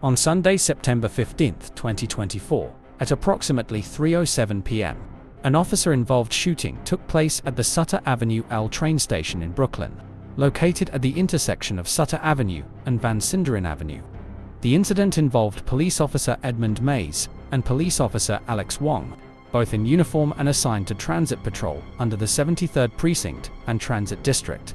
On Sunday, September 15, 2024, at approximately 3:07 p.m., an officer-involved shooting took place at the Sutter Avenue L train station in Brooklyn, located at the intersection of Sutter Avenue and Van Sinderen Avenue. The incident involved police officer Edmund Mays and police officer Alex Wong, both in uniform and assigned to transit patrol under the 73rd Precinct and Transit District.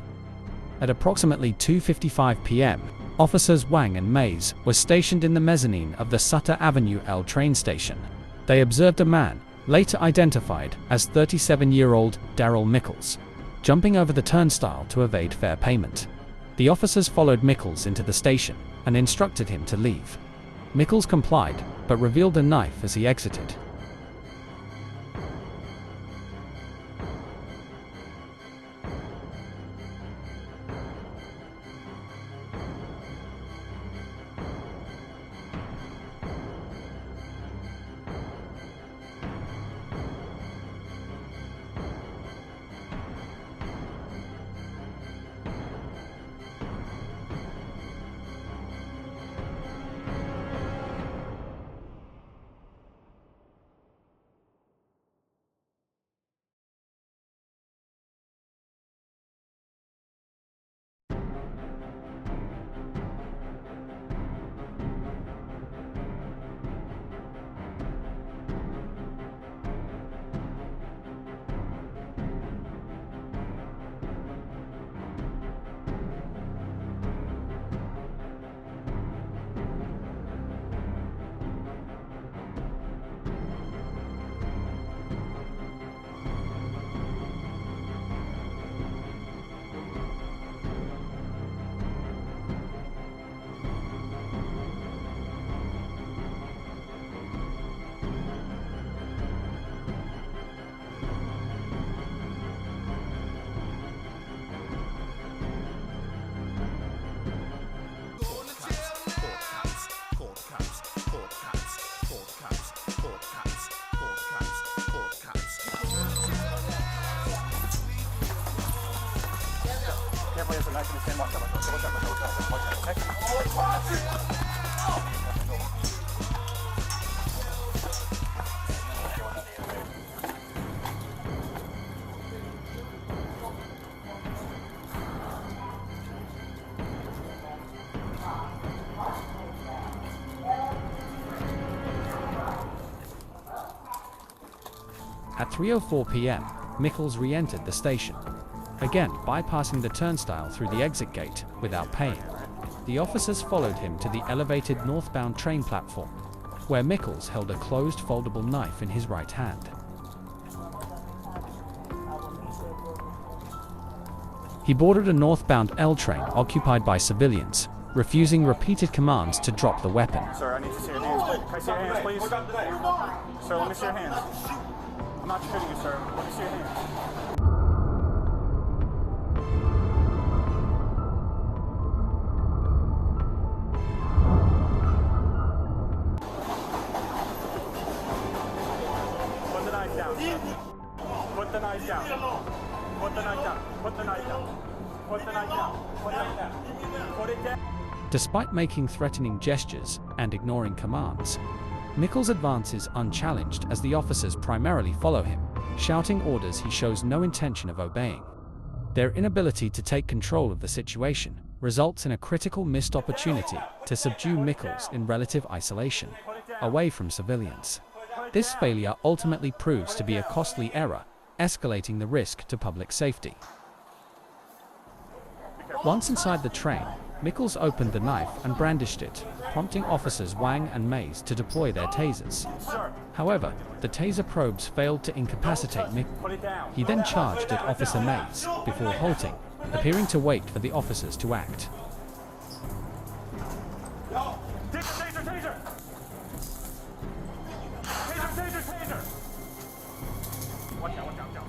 At approximately 2:55 p.m., officers Wang and Mays were stationed in the mezzanine of the Sutter Avenue L train station. They observed a man, later identified as 37-year-old Darryl Mickles, jumping over the turnstile to evade fare payment. The officers followed Mickles into the station and instructed him to leave. Mickles complied, but revealed a knife as he exited. At 3:04 p.m., Mickles re-entered the station, again bypassing the turnstile through the exit gate without paying. The officers followed him to the elevated northbound train platform, where Mickles held a closed foldable knife in his right hand. He boarded a northbound L train occupied by civilians, refusing repeated commands to drop the weapon. Sir, I need to see your hands. Can I see your hands, please? Sir, let me see your hands. I'm not shooting you, sir. Let me see your hands. Put the knife down. Put the knife down. Put the knife down. Put the knife down. Put the knife down. Put it down. Put it down. Despite making threatening gestures and ignoring commands, Mickles advances unchallenged as the officers primarily follow him, shouting orders he shows no intention of obeying. Their inability to take control of the situation results in a critical missed opportunity to subdue Mickles in relative isolation, away from civilians. This failure ultimately proves to be a costly error, escalating the risk to public safety. Once inside the train, Mickles opened the knife and brandished it, prompting officers Wang and Mays to deploy their tasers. However, the taser probes failed to incapacitate Mickles. He then charged at Officer Mays before halting, appearing to wait for the officers to act. Taser, taser! Taser, taser, taser! Watch out, watch out, watch out.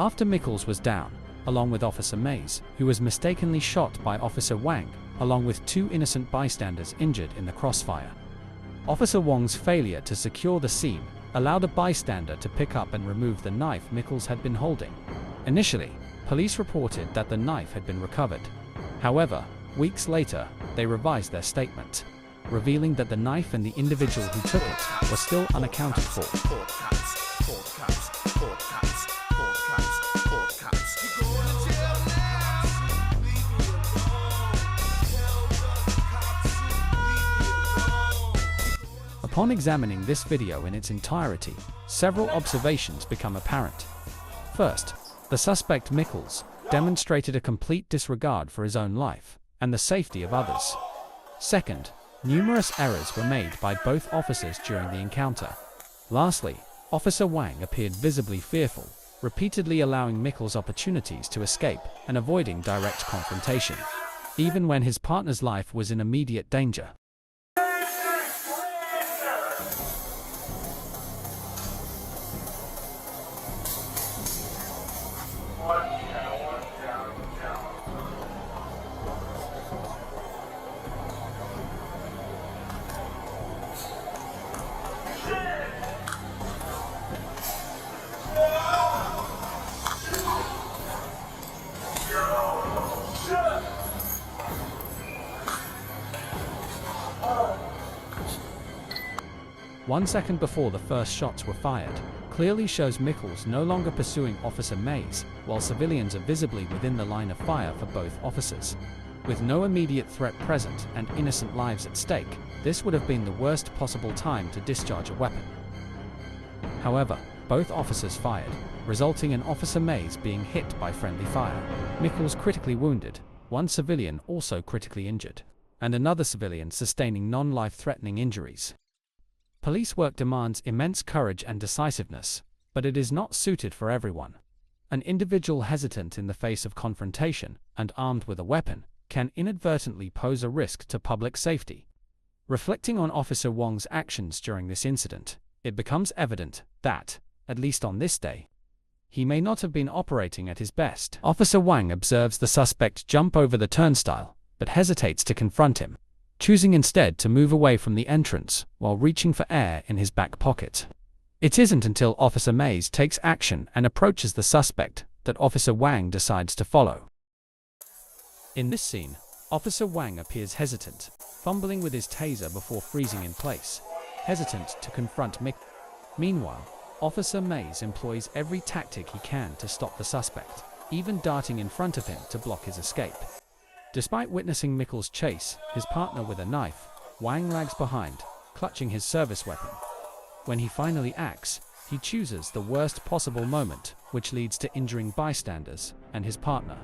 After Mickles was down, along with Officer Mays, who was mistakenly shot by Officer Wang, along with 2 innocent bystanders injured in the crossfire. Officer Wong's failure to secure the scene allowed a bystander to pick up and remove the knife Mickles had been holding. Initially, police reported that the knife had been recovered. However, weeks later, they revised their statement, revealing that the knife and the individual who took it were still unaccounted for. Upon examining this video in its entirety, several observations become apparent. First, the suspect Mickles demonstrated a complete disregard for his own life and the safety of others. Second, numerous errors were made by both officers during the encounter. Lastly, Officer Wang appeared visibly fearful, repeatedly allowing Mickles opportunities to escape and avoiding direct confrontation, even when his partner's life was in immediate danger. One second before the first shots were fired, clearly shows Mickles no longer pursuing Officer Mays, while civilians are visibly within the line of fire for both officers. With no immediate threat present and innocent lives at stake, this would have been the worst possible time to discharge a weapon. However, both officers fired, resulting in Officer Mays being hit by friendly fire, Mickles critically wounded, one civilian also critically injured, and another civilian sustaining non-life-threatening injuries. Police work demands immense courage and decisiveness, but it is not suited for everyone. An individual hesitant in the face of confrontation and armed with a weapon can inadvertently pose a risk to public safety. Reflecting on Officer Wong's actions during this incident, it becomes evident that, at least on this day, he may not have been operating at his best. Officer Wang observes the suspect jump over the turnstile, but hesitates to confront him, choosing instead to move away from the entrance while reaching for air in his back pocket. It isn't until Officer Mays takes action and approaches the suspect that Officer Wang decides to follow. In this scene, Officer Wang appears hesitant, fumbling with his taser before freezing in place, hesitant to confront Mick. Meanwhile, Officer Mays employs every tactic he can to stop the suspect, even darting in front of him to block his escape. Despite witnessing Mickles chase his partner with a knife, Wang lags behind, clutching his service weapon. When he finally acts, he chooses the worst possible moment, which leads to injuring bystanders and his partner.